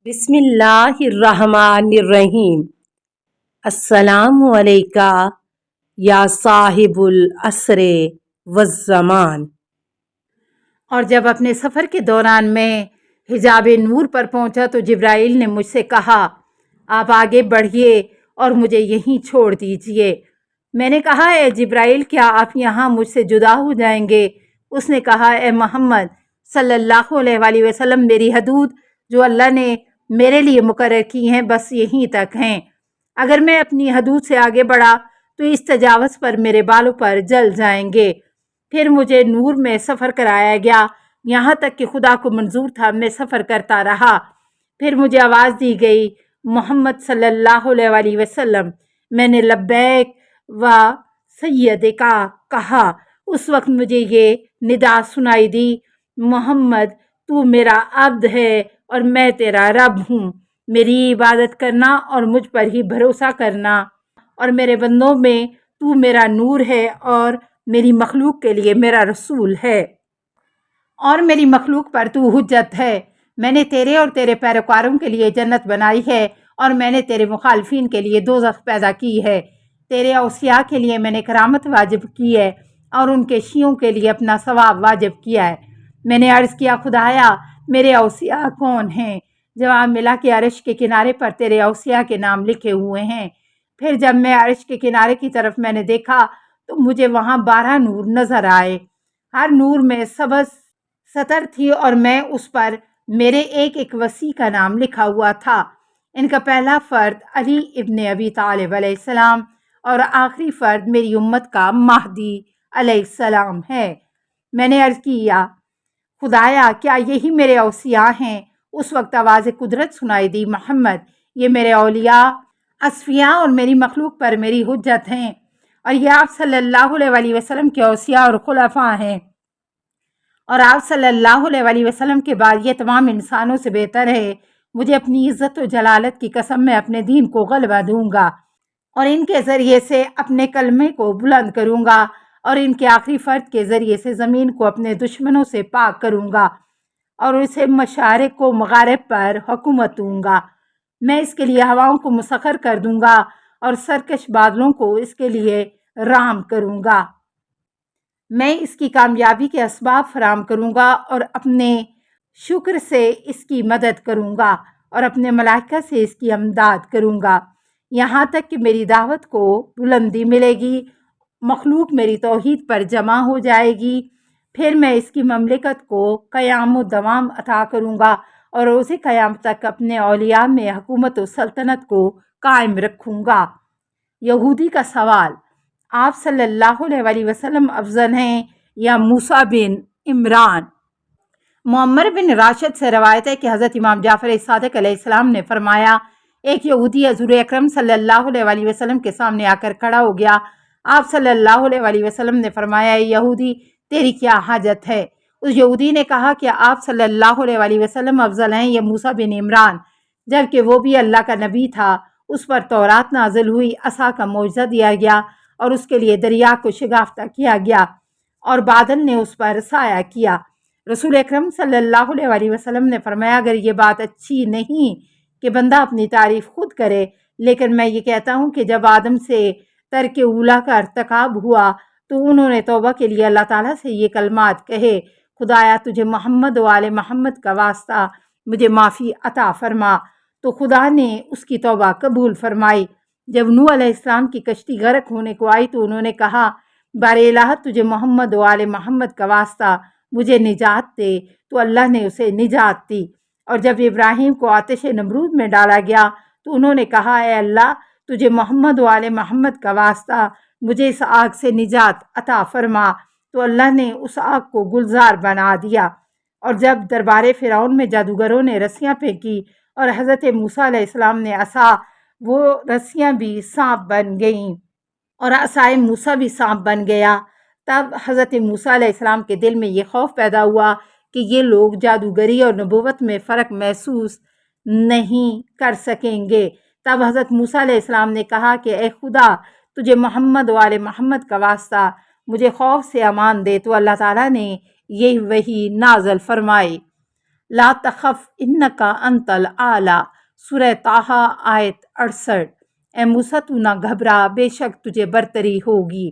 بسم اللہ الرحمن الرحیم۔ السلام علیکہ یا صاحب العصر والزمان۔ اور جب اپنے سفر کے دوران میں حجاب نور پر پہنچا تو جبرائیل نے مجھ سے کہا، آپ آگے بڑھیے اور مجھے یہیں چھوڑ دیجئے۔ میں نے کہا، اے جبرائیل، کیا آپ یہاں مجھ سے جدا ہو جائیں گے؟ اس نے کہا، اے محمد صلی اللہ علیہ وآلہ وسلم، میری حدود جو اللہ نے میرے لیے مقرر کی ہیں بس یہیں تک ہیں۔ اگر میں اپنی حدود سے آگے بڑھا تو اس تجاوز پر میرے بالوں پر جل جائیں گے۔ پھر مجھے نور میں سفر کرایا گیا، یہاں تک کہ خدا کو منظور تھا میں سفر کرتا رہا۔ پھر مجھے آواز دی گئی، محمد صلی اللہ علیہ وآلہ وسلم۔ میں نے لبیک و سیدکا کہا۔ اس وقت مجھے یہ ندا سنائی دی، محمد تو میرا عبد ہے اور میں تیرا رب ہوں۔ میری عبادت کرنا اور مجھ پر ہی بھروسہ کرنا، اور میرے بندوں میں تو میرا نور ہے اور میری مخلوق کے لیے میرا رسول ہے، اور میری مخلوق پر تو حجت ہے۔ میں نے تیرے اور تیرے پیروکاروں کے لیے جنت بنائی ہے، اور میں نے تیرے مخالفین کے لیے دوزخ پیدا کی ہے۔ تیرے اوصیاء کے لیے میں نے کرامت واجب کی ہے، اور ان کے شیعوں کے لیے اپنا ثواب واجب کیا ہے۔ میں نے عرض کیا، خدایا میرے اوصیاء کون ہیں؟ جواب ملا کہ عرش کے کنارے پر تیرے اوصیاء کے نام لکھے ہوئے ہیں۔ پھر جب میں عرش کے کنارے کی طرف میں نے دیکھا تو مجھے وہاں 12 نور نظر آئے۔ ہر نور میں سبز سطر تھی، اور میں اس پر میرے ایک ایک وصی کا نام لکھا ہوا تھا۔ ان کا پہلا فرد علی ابن ابی طالب علیہ السلام، اور آخری فرد میری امت کا مہدی علیہ السلام ہے۔ میں نے عرض کیا، خدایا کیا یہی میرے اوصیاء ہیں؟ اس وقت آواز قدرت سنائی دی، محمد یہ میرے اولیاء، اصفیاء اور میری مخلوق پر میری حجت ہیں، اور یہ آپ صلی اللہ علیہ وآلہ وسلم کے اوصیاء اور خلفاء ہیں، اور آپ صلی اللہ علیہ وآلہ وسلم کے بعد یہ تمام انسانوں سے بہتر ہے۔ مجھے اپنی عزت و جلالت کی قسم میں اپنے دین کو غلبہ دوں گا، اور ان کے ذریعے سے اپنے کلمے کو بلند کروں گا، اور ان کے آخری فرد کے ذریعے سے زمین کو اپنے دشمنوں سے پاک کروں گا، اور اسے مشارق و مغارب پر حکومت دوں گا۔ میں اس کے لیے ہواؤں کو مسخر کر دوں گا، اور سرکش بادلوں کو اس کے لیے رام کروں گا۔ میں اس کی کامیابی کے اسباب فراہم کروں گا، اور اپنے شکر سے اس کی مدد کروں گا، اور اپنے ملائکہ سے اس کی امداد کروں گا، یہاں تک کہ میری دعوت کو بلندی ملے گی، مخلوق میری توحید پر جمع ہو جائے گی۔ پھر میں اس کی مملکت کو قیام و دوام عطا کروں گا، اور روز قیامت تک اپنے اولیاء میں حکومت و سلطنت کو قائم رکھوں گا۔ یہودی کا سوال، آپ صلی اللہ علیہ وآلہ وسلم افضل ہیں یا موسیٰ بن عمران؟ معمر بن راشد سے روایت ہے کہ حضرت امام جعفر صادق علیہ السلام نے فرمایا، ایک یہودی حضور اکرم صلی اللہ علیہ وآلہ وسلم کے سامنے آ کر کھڑا ہو گیا۔ آپ صلی اللہ علیہ وآلہ وسلم نے فرمایا، اے یہودی تیری کیا حاجت ہے؟ اس یہودی نے کہا کہ آپ صلی اللہ علیہ وآلہ وسلم افضل ہیں یا موسیٰ بن عمران، جبکہ وہ بھی اللہ کا نبی تھا، اس پر تورات نازل ہوئی، عصا کا معجزہ دیا گیا، اور اس کے لیے دریا کو شگافتہ کیا گیا، اور بادل نے اس پر سایہ کیا۔ رسول اکرم صلی اللہ علیہ وآلہ وسلم نے فرمایا، اگر یہ بات اچھی نہیں کہ بندہ اپنی تعریف خود کرے، لیکن میں یہ کہتا ہوں کہ جب آدم سے ترک اولیٰ کا ارتکاب ہوا تو انہوں نے توبہ کے لیے اللہ تعالیٰ سے یہ کلمات کہے، خدایا تجھے محمد و آل محمد کا واسطہ مجھے معافی عطا فرما، تو خدا نے اس کی توبہ قبول فرمائی۔ جب نوح علیہ السلام کی کشتی غرق ہونے کو آئی تو انہوں نے کہا، بار الہ تجھے محمد و آل محمد کا واسطہ مجھے نجات دے، تو اللہ نے اسے نجات دی۔ اور جب ابراہیم کو آتش نمرود میں ڈالا گیا تو انہوں نے کہا، اے اللہ تجھے محمد و آل محمد کا واسطہ مجھے اس آگ سے نجات عطا فرما، تو اللہ نے اس آگ کو گلزار بنا دیا۔ اور جب دربار فرعون میں جادوگروں نے رسیاں پھینکی اور حضرت موسیٰ علیہ السلام نے عصا، وہ رسیاں بھی سانپ بن گئیں، اور عصائے موسیٰ بھی سانپ بن گیا۔ تب حضرت موسیٰ علیہ السلام کے دل میں یہ خوف پیدا ہوا کہ یہ لوگ جادوگری اور نبوت میں فرق محسوس نہیں کر سکیں گے۔ تب حضرت موسیٰ علیہ السلام نے کہا کہ اے خدا تجھے محمد و آل محمد کا واسطہ مجھے خوف سے امان دے، تو اللہ تعالیٰ نے یہ وحی نازل فرمائی۔ لا تخف انکا انت الاعلی، سورہ طٰہٰ آیت 68۔ اے موسیٰ تو نہ گھبرا، بے شک تجھے برتری ہوگی۔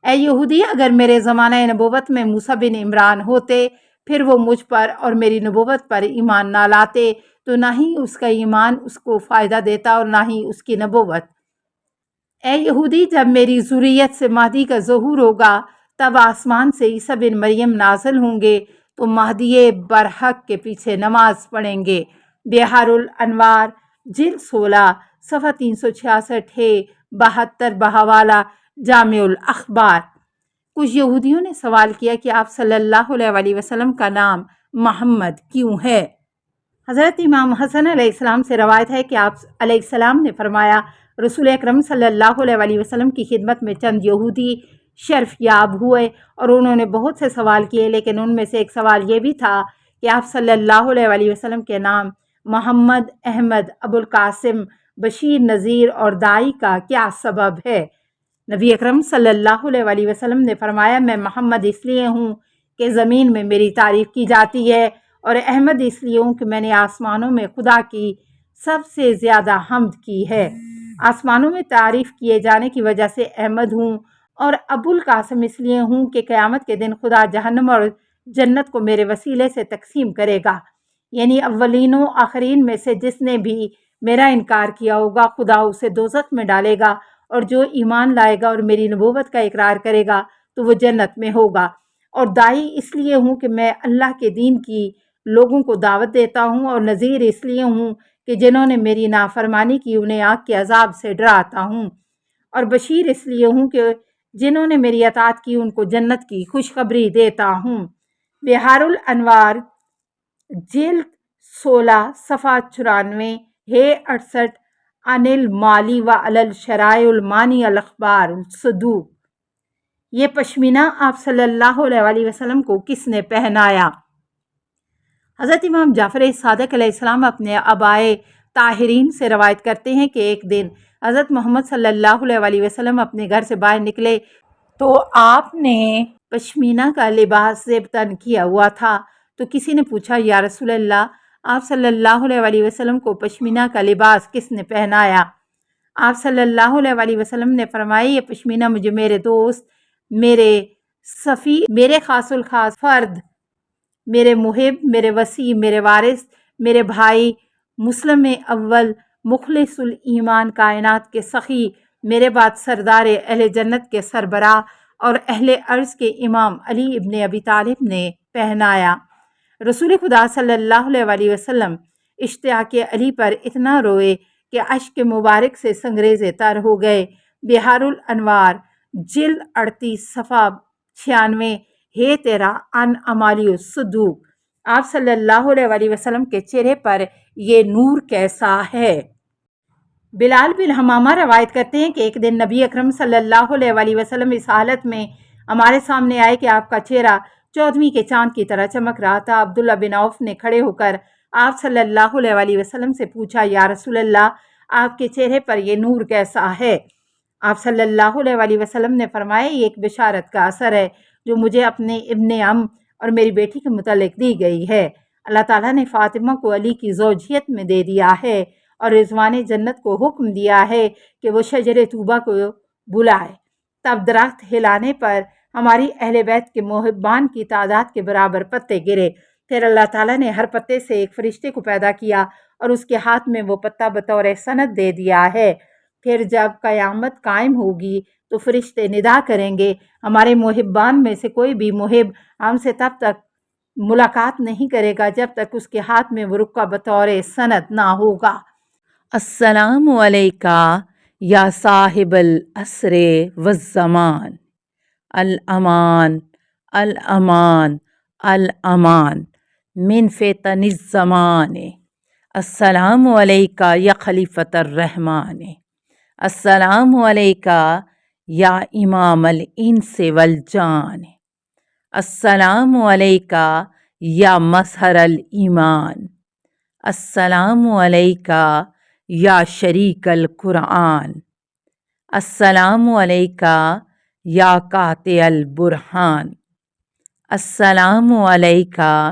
اے یہودی، اگر میرے زمانہ نبوت میں موسیٰ بن عمران ہوتے، پھر وہ مجھ پر اور میری نبوت پر ایمان نہ لاتے، تو نہ ہی اس کا ایمان اس کو فائدہ دیتا اور نہ ہی اس کی نبوت۔ اے یہودی، جب میری ذریت سے مہدی کا ظہور ہوگا، تب آسمان سے عیسیٰ بن مریم نازل ہوں گے تو مہدی برحق کے پیچھے نماز پڑھیں گے۔ بحار الانوار جلد 16 صفحہ 366 ہے، 72 بہاوالہ جامع الاخبار۔ کچھ یہودیوں نے سوال کیا کہ آپ صلی اللہ علیہ وسلم کا نام محمد کیوں ہے؟ حضرت امام حسن علیہ السلام سے روایت ہے کہ آپ علیہ السلام نے فرمایا، رسول اکرم صلی اللہ علیہ وسلم کی خدمت میں چند یہودی شرف یاب ہوئے اور انہوں نے بہت سے سوال کیے، لیکن ان میں سے ایک سوال یہ بھی تھا کہ آپ صلی اللہ علیہ وسلم کے نام محمد، احمد، ابو القاسم، بشیر، نذیر اور داعی کا کیا سبب ہے؟ نبی اکرم صلی اللہ علیہ وسلم نے فرمایا، میں محمد اس لیے ہوں کہ زمین میں میری تعریف کی جاتی ہے، اور احمد اس لیے ہوں کہ میں نے آسمانوں میں خدا کی سب سے زیادہ حمد کی ہے۔ آسمانوں میں تعریف کیے جانے کی وجہ سے احمد ہوں، اور ابو القاسم اس لیے ہوں کہ قیامت کے دن خدا جہنم اور جنت کو میرے وسیلے سے تقسیم کرے گا، یعنی اولین و آخرین میں سے جس نے بھی میرا انکار کیا ہوگا خدا اسے دوزخ میں ڈالے گا، اور جو ایمان لائے گا اور میری نبوت کا اقرار کرے گا تو وہ جنت میں ہوگا۔ اور داعی اس لیے ہوں کہ میں اللہ کے دین کی لوگوں کو دعوت دیتا ہوں، اور نذیر اس لیے ہوں کہ جنہوں نے میری نافرمانی کی انہیں آگ کے عذاب سے ڈراتا ہوں، اور بشیر اس لیے ہوں کہ جنہوں نے میری اطاعت کی ان کو جنت کی خوشخبری دیتا ہوں۔ بحار الانوار جلد 16 صفحہ 94 ہے 68 عن المالی و علی الشرائع المانی الاخبار الصدوق۔ یہ پشمینہ آپ صلی اللہ علیہ وسلم کو کس نے پہنایا؟ حضرت امام جعفر صادق علیہ السلام اپنے آبائے طاہرین سے روایت کرتے ہیں کہ ایک دن حضرت محمد صلی اللہ علیہ وسلم اپنے گھر سے باہر نکلے تو آپ نے پشمینہ کا لباس زیب تن کیا ہوا تھا، تو کسی نے پوچھا، یا رسول اللہ، آپ صلی اللہ علیہ وسلم کو پشمینہ کا لباس کس نے پہنایا؟ آپ صلی اللہ علیہ وسلم نے فرمایا، یہ پشمینہ مجھے میرے دوست، میرے صفی، میرے خاص الخاص فرد، میرے محب، میرے وسیع، میرے وارث، میرے بھائی، مسلم اول، مخلص الایمان، کائنات کے سخی، میرے بعد سردار اہل جنت کے سربراہ اور اہل عرض کے امام علی ابن ابی طالب نے پہنایا۔ رسول خدا صلی اللہ علیہ وسلم اشتیاق علی پر اتنا روئے کہ اشک مبارک سے سنگریزے تر ہو گئے۔ بحار الانوار جلد 38 صفحہ 96 ہے 13 عن امالی الصدوق۔ آپ صلی اللہ علیہ وسلم کے چہرے پر یہ نور کیسا ہے؟ بلال بن حمامہ روایت کرتے ہیں کہ ایک دن نبی اکرم صلی اللہ علیہ وسلم اس حالت میں ہمارے سامنے آئے کہ آپ کا چہرہ 14ویں کے چاند کی طرح چمک رہا تھا۔ عبداللہ بن عوف نے کھڑے ہو کر آپ صلی اللہ علیہ وسلم سے پوچھا، یا رسول اللہ، آپ کے چہرے پر یہ نور کیسا ہے؟ آپ صلی اللہ علیہ وسلم نے فرمایا، یہ ایک بشارت کا اثر ہے جو مجھے اپنے ابن عم اور میری بیٹی کے متعلق دی گئی ہے۔ اللہ تعالیٰ نے فاطمہ کو علی کی زوجیت میں دے دیا ہے اور رضوان جنت کو حکم دیا ہے کہ وہ شجر طوبہ کو بلائے۔ تب درخت ہلانے پر ہماری اہل بیت کے محبان کی تعداد کے برابر پتے گرے۔ پھر اللہ تعالیٰ نے ہر پتے سے ایک فرشتے کو پیدا کیا اور اس کے ہاتھ میں وہ پتا بطور سند دے دیا ہے۔ پھر جب قیامت قائم ہوگی تو فرشتے ندا کریں گے، ہمارے محبان میں سے کوئی بھی محب ہم سے تب تک ملاقات نہیں کرے گا جب تک اس کے ہاتھ میں وہ رکہ بطور سند نہ ہوگا۔ السلام علیکہ یا صاحب العصر والزمان، الامان الامان الامان من فتن الزمان، السلام علیکہ یا خلیفۃ الرحمن، السلام علیکہ یا امام الانس والجان، السلام علیکہ یا مظہر الایمان، السلام علیکہ یا شریک القرآن، السلام علیکہ یا قاطع البرہان، السلام علیکہ